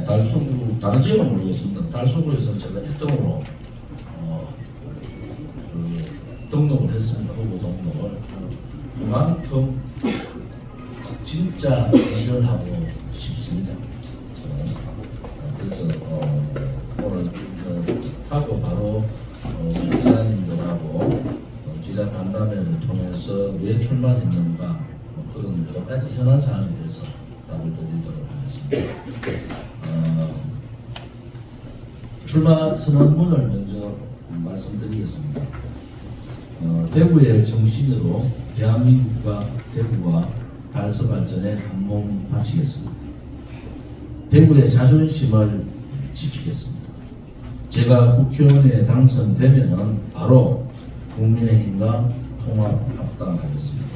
달서구, 다른 지역은 모르겠습니다. 달서구에서 제가 1등으로 등록을 했습니다. 후보 등록을. 그만큼 진짜 일을 하고 싶습니다. 그래서 오늘 하고 바로 기자님들하고 기자 간담회를 통해서 왜 출마했는가 그런 여러 가지 현안 사항에 대해서 답을 드리도록 하겠습니다. 출마 선언문을 먼저 말씀드리겠습니다. 대구의 정신으로 대한민국과 대구와 달서 발전에 한몸 바치겠습니다. 대구의 자존심을 지키겠습니다. 제가 국회의원에 당선되면은 바로 국민의힘과 통합합당하겠습니다.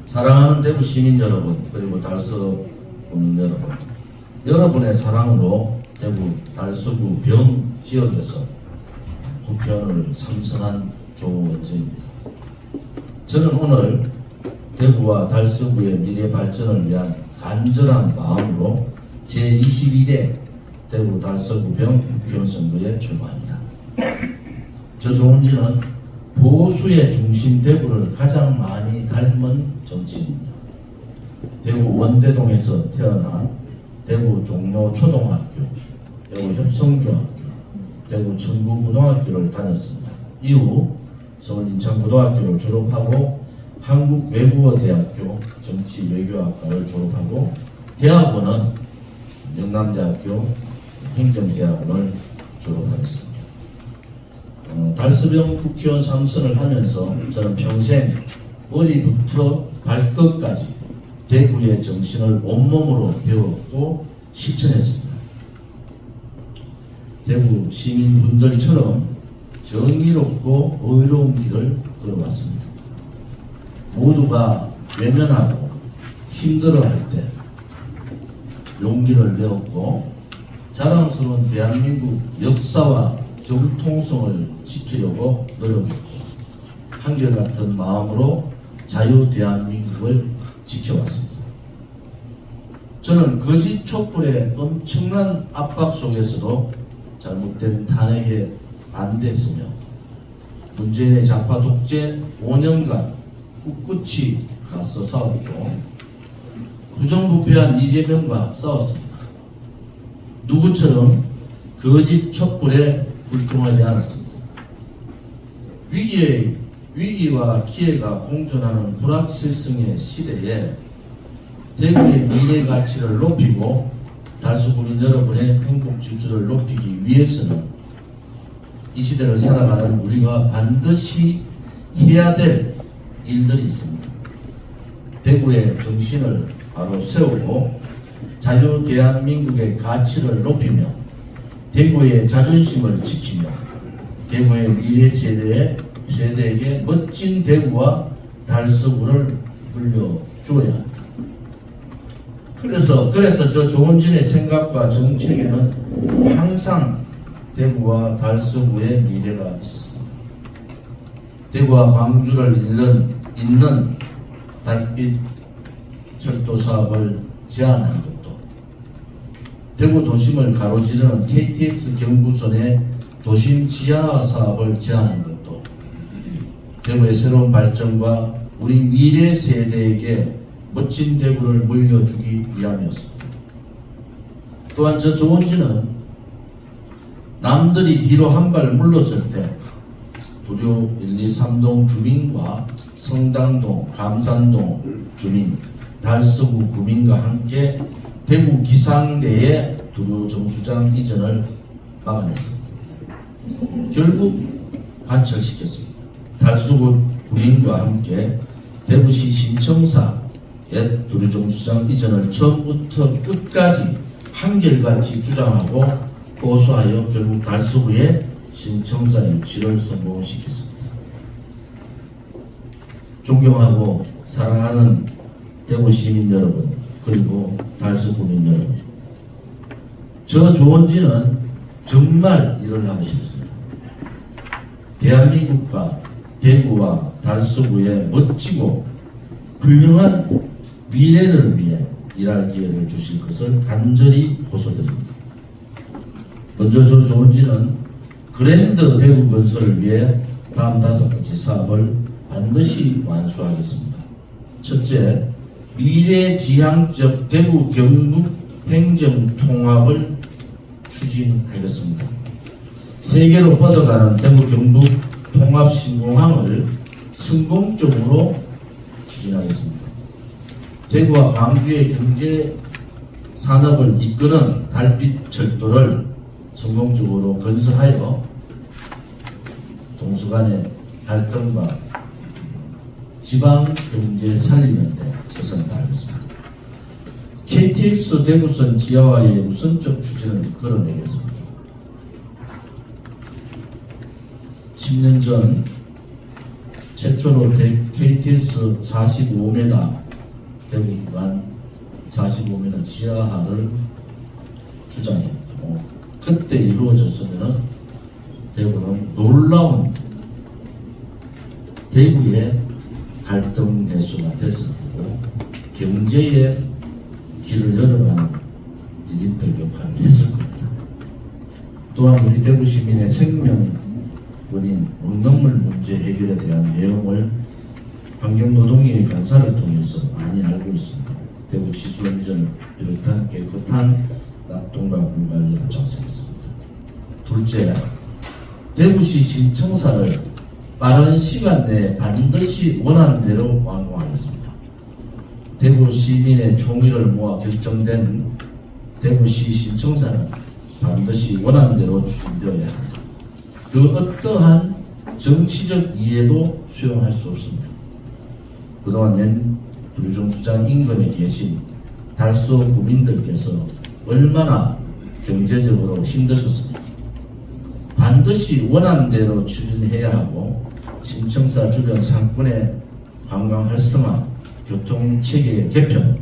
사랑하는 대구 시민 여러분, 그리고 달서 국민 여러분, 여러분의 사랑으로 대구 달서구 병 지역에서 국회의원을 삼선한 조원재입니다. 저는 오늘 대구와 달서구의 미래 발전을 위한 간절한 마음으로 제22대 대구 달서구 병 국회의원 선거에 출마합니다. 저 조원진은 보수의 중심 대구를 가장 많이 닮은 정치인입니다. 대구 원대동에서 태어나 대구 종로초등학교, 대구 협성중학교, 대구 청구고등학교를 다녔습니다. 이후 서울 인천고등학교를 졸업하고 한국외국어대학교 정치외교학과를 졸업하고 대학원은 영남대학교 행정대학원을 졸업하였습니다. 달서병 국회의원 3선을 하면서 저는 평생 머리부터 발끝까지 대구의 정신을 온몸으로 배웠고 실천했습니다. 대구 시민분들처럼 정의롭고 의로운 길을 걸어왔습니다. 모두가 외면하고 힘들어할 때 용기를 내었고 자랑스러운 대한민국 역사와 정통성을 지키려고 노력했고 한결같은 마음으로 자유 대한민국을 지켜왔습니다. 저는 거짓 촛불의 엄청난 압박 속에서도 잘못된 탄핵에 반대했으며 문재인의 좌파 독재 5년간 꿋꿋이 맞서 싸웠고 부정부패한 이재명과 싸웠습니다. 누구처럼 거짓 촛불에 굴종하지 않았습니다. 위기와 기회가 공존하는 불확실성의 시대에 대구의 미래 가치를 높이고 달서구민 여러분의 행복 지수를 높이기 위해서는 이 시대를 살아가는 우리가 반드시 해야 될 일들이 있습니다. 대구의 정신을 바로 세우고 자유 대한민국의 가치를 높이며 대구의 자존심을 지키며 대구의 미래 세대에게 멋진 대구와 달서구를 물려주어야 합니다. 그래서 저 조원진의 생각과 정책에는 항상 대구와 달서구의 미래가 있었습니다. 대구와 광주를 잇는 달빛 철도 사업을 제안한 것도, 대구 도심을 가로지르는 KTX 경부선의 도심 지하 사업을 제안한 것도 대구의 새로운 발전과 우리 미래 세대에게 멋진 대구를 물려주기 위함이었습니다. 또한 저 조원진은 남들이 뒤로 한 발 물렀을 때 두류 1, 2, 3동 주민과 성당동, 감산동 주민, 달서구 구민과 함께 대구 기상대의 두류 정수장 이전을 막아냈습니다. 결국 관철시켰습니다. 달서구 구민과 함께 대구시 신청사 옛 두류 정수장 이전을 처음부터 끝까지 한결같이 주장하고 고소하여 결국 달서구의 신청사 유치를 성공시켰습니다. 존경하고 사랑하는 대구 시민 여러분, 그리고 달서구민 여러분, 저 조원진은 정말 일을 하고 싶습니다. 대한민국과 대구와 달서구의 멋지고 훌륭한 미래를 위해 일할 기회를 주실 것을 간절히 호소드립니다. 먼저 저 조은진은 그랜드 대구 건설을 위해 다음 5가지 사업을 반드시 완수하겠습니다. 첫째, 미래지향적 대구 경북 행정 통합을 추진하겠습니다. 세계로 뻗어가는 대구 경북 통합 신공항을 성공적으로 추진하겠습니다. 대구와 광주의 경제 산업을 이끄는 달빛 철도를 성공적으로 건설하여 동서간의 갈등과 지방 경제 살리는 데 최선을 다하겠습니다. KTX 대구선 지하화의 우선적 추진을 이끌어내겠습니다. 10년 전 최초로 KTX 45m 대구 구간 45m 지하화를 주장했고, 그때 이루어졌으면 대구는 놀라운 대구의 갈등 해소가 됐을 거고 경제의 길을 열어가는 디지털 역할을 했을 겁니다. 또한 우리 대구 시민의 생명권인 원동물 문제 해결에 대한 내용을 환경노동위의 간사를 통해서 많이 알고 있습니다. 대구 지수운전을 비롯한 깨끗한 낙동강 물 관리에 앞장서겠습니다. 둘째, 대구시 신청사를 빠른 시간 내에 반드시 원하는 대로 완공하겠습니다. 대구 시민의 총의를 모아 결정된 대구시 신청사는 반드시 원하는 대로 추진되어야 합니다. 그 어떠한 정치적 이해도 수용할 수 없습니다. 그동안 두류정수장 인근에 계신 달서 구민들께서 얼마나 경제적으로 힘드셨습니까? 반드시 원하는 대로 추진해야 하고 신청사 주변 상권의 관광 활성화, 교통체계 개편,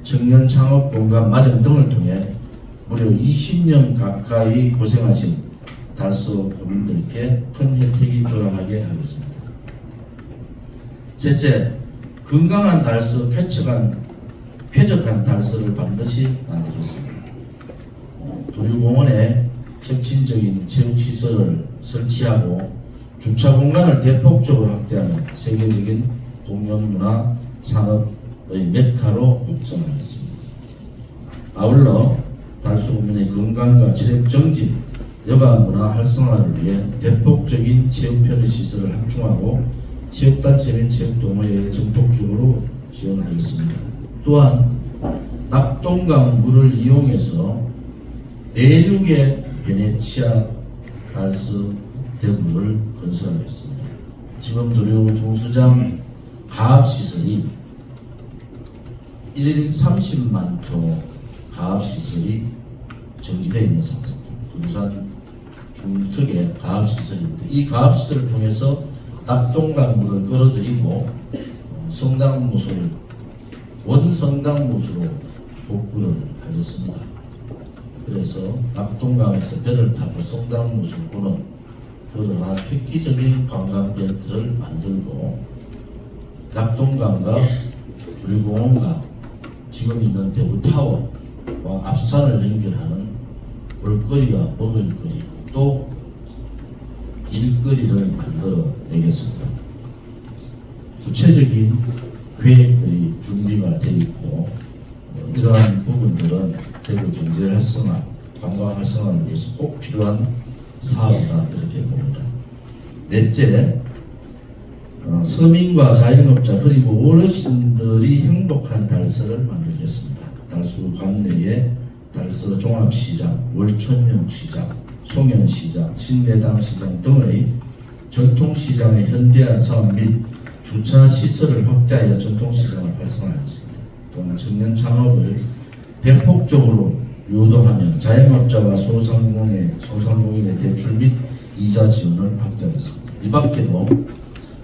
청년 창업 공간 마련 등을 통해 무려 20년 가까이 고생하신 달서 구민들께 큰 혜택이 돌아가게 하겠습니다. 셋째, 건강한 달서, 쾌적한 달서를 반드시 만들겠습니다. 도류공원에 혁신적인 체육시설을 설치하고 주차 공간을 대폭적으로 확대하는 세계적인 동양문화 산업의 메카로 육성하겠습니다. 아울러 달서구민의 건강과 체력 정진, 여가 문화 활성화를 위해 대폭적인 체육 편의시설을 확충하고 체육단체 및 체육동호회에 전폭적으로 지원하겠습니다. 또한 낙동강 물을 이용해서 내륙의 베네치아 달서 대구를 건설하겠습니다. 지금 도류 중수장 가압시설이 1일 30만 톤 가압시설이 정지되어 있는 상태입니다. 두산 중특의 가압시설입니다. 이 가압시설을 통해서 낙동강물을 끌어들이고 성당무소를 원성당무소로 복구를 하겠습니다. 그래서 낙동강에서 배를 타고 성당무소를 보는 그러한 획기적인 관광벨트를 만들고 낙동강과 두류공원과 지금 있는 대구타워와 앞산을 연결하는 볼거리와 먹을거리 또 일거리를 만들어 내겠습니다. 구체적인 계획들이 준비가 되어 있고 이러한 부분들은 대구 경제 활성화, 관광 활성화를 위해서 꼭 필요한 사업이다 이렇게 봅니다. 넷째, 서민과 자영업자 그리고 어르신들이 행복한 달서를 만들겠습니다. 달서 관내에 달서 종합시장, 월천명시장, 송현시장, 신대당시장 등의 전통시장의 현대화 사업 및 주차시설을 확대하여 전통시장을 활성화하겠습니다. 또한 청년 창업을 대폭적으로 유도하며 자영업자와 소상공인의 대출 및 이자 지원을 확대하겠습니다. 이 밖에도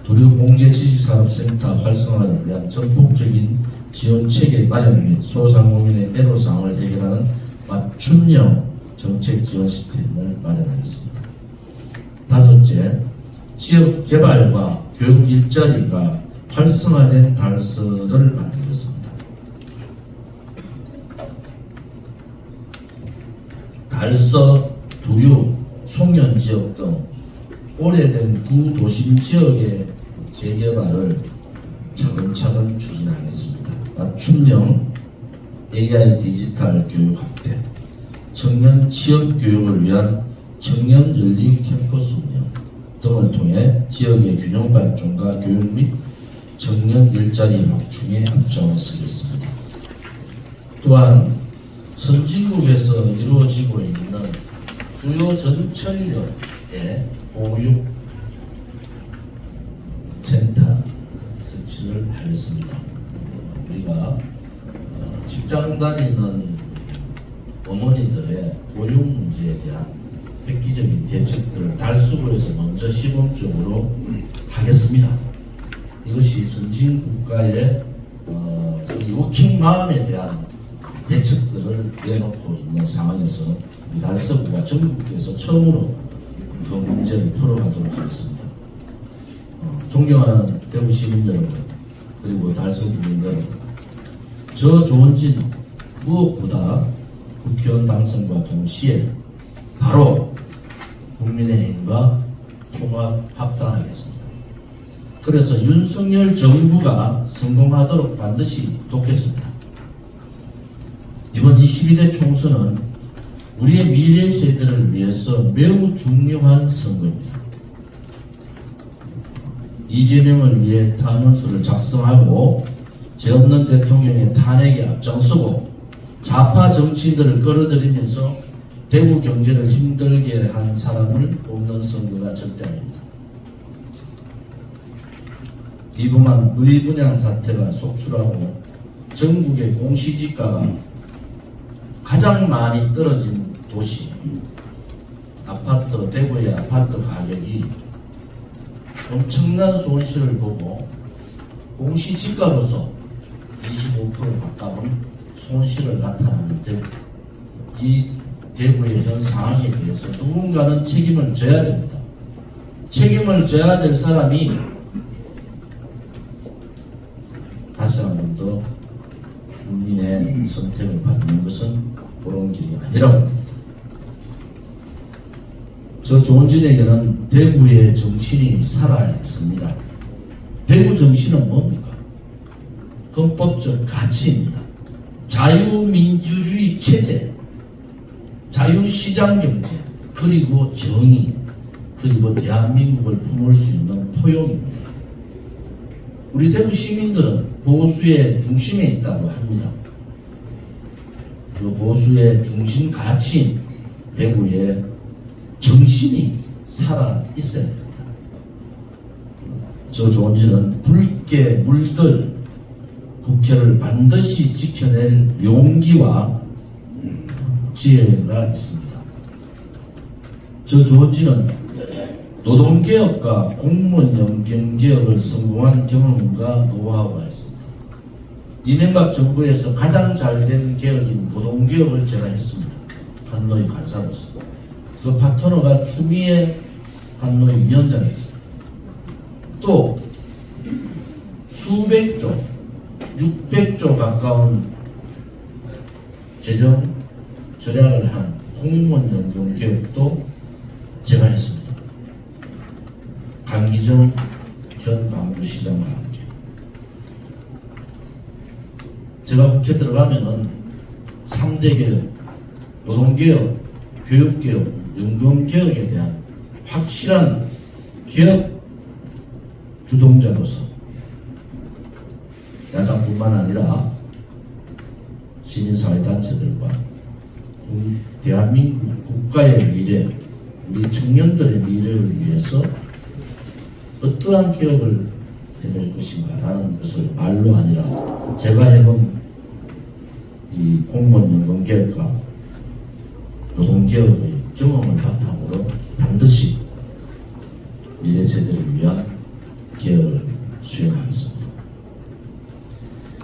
도류공제지식산업센터 활성화를 위한 전폭적인 지원체계 마련 및 소상공인의 애로사항을 해결하는 맞춤형 정책 지원 시스템을 마련하겠습니다. 다섯째, 지역 개발과 교육 일자리가 활성화된 달서를 만들겠습니다. 달서, 두류, 송년 지역 등 오래된 구도심 지역의 재개발을 차근차근 추진하겠습니다. 맞춤형 AI 디지털 교육 확대, 청년 취업 교육을 위한 청년 열린 캠퍼스 운영 등을 통해 지역의 균형 발전과 교육 및 청년 일자리 확충에 앞장을 서겠습니다. 또한 선진국에서 이루어지고 있는 주요 전철역의 보육 센터 설치를 하겠습니다. 우리가 직장 다니는 어머니들의 보육 문제에 대한 획기적인 대책들을 달서구에서 먼저 시범적으로 하겠습니다. 이것이 선진국가의 워킹 마음에 대한 대책들을 내놓고 있는 상황에서 우리 달서구가 전국에서 처음으로 그 문제를 풀어가도록 하겠습니다. 존경하는 대구 시민 여러분, 그리고 달서구 국민 여러분, 저 조원진 무엇보다 국회의원 당선과 동시에 바로 국민의힘과 통합 합당하겠습니다. 그래서 윤석열 정부가 성공하도록 반드시 돕겠습니다. 이번 22대 총선은 우리의 미래 세대를 위해서 매우 중요한 선거입니다. 이재명을 위해 탄원서를 작성하고 죄 없는 대통령의 탄핵에 앞장서고 좌파 정치인들을 끌어들이면서 대구 경제를 힘들게 한 사람을 뽑는 선거가 절대 아닙니다. 이번만 의분양 사태가 속출하고 전국의 공시지가가 가장 많이 떨어진 도시, 대구의 아파트 가격이 엄청난 손실을 보고 공시지가로서 25% 가까운 손실을 나타나는데, 이 대구의 현 상황에 대해서 누군가는 책임을 져야 됩니다. 책임을 져야 될 사람이 다시 한 번 더 국민의 선택을 받는 것은 그런 길이 아니라고 합니다. 저 조원진에게는 대구의 정신이 살아있습니다. 대구 정신은 뭡니까? 헌법적 가치입니다. 자유민주주의 체제, 자유시장 경제, 그리고 정의, 그리고 대한민국을 품을 수 있는 포용입니다. 우리 대구 시민들은 보수의 중심에 있다고 합니다. 그 보수의 중심 가치인 대구의 정신이 살아 있어야 됩니다. 저 조원진은 붉게 물들 국회를 반드시 지켜낼 용기와 지혜가 있습니다. 저 조원진은 노동개혁과 공무원 연금개혁을 성공한 경험과 노하우가 있습니다. 이명박 정부에서 가장 잘된 개혁인 노동개혁을 제가 했습니다. 한노위 간사로서. 그 파트너가 추미애 한노위 위원장이었습니다. 또 수백조, 600조 가까운 재정 절약을 한 공무원 연금 개혁도 제가 했습니다. 강기정 전 광주시장과 함께. 제가 국회 들어가면은 3대 개혁, 노동개혁, 교육개혁, 연금개혁에 대한 확실한 개혁 주동자로서 야당뿐만 아니라 시민사회단체들과 대한민국 국가의 미래, 우리 청년들의 미래를 위해서 어떠한 개혁을 해낼 것인가 라는 것을 말로 아니라 제가 해본 이 공무원연금 개혁과 노동개혁의 경험을 바탕으로 반드시 미래 세대를 위한 개혁을 수행하겠습니다.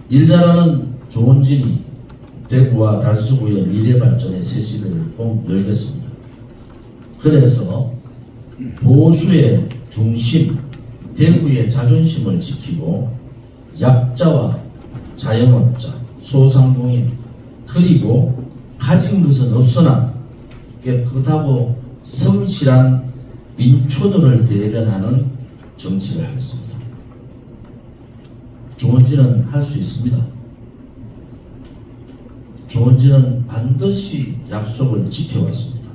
일 잘하는 조원진이 대구와 달서구의 미래 발전의 새 시대를 꼭 열겠습니다. 그래서 보수의 중심, 대구의 자존심을 지키고 약자와 자영업자, 소상공인, 그리고 가진 것은 없으나 깨끗하고 성실한 민초들을 대변하는 정치를 하겠습니다. 조원진은 할 수 있습니다. 조원진은 반드시 약속을 지켜왔습니다.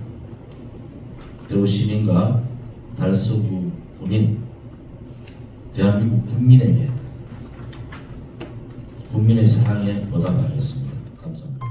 대구 시민과 달서구 구민, 대한민국 국민에게 국민의 사랑에 보답하겠습니다. 감사합니다.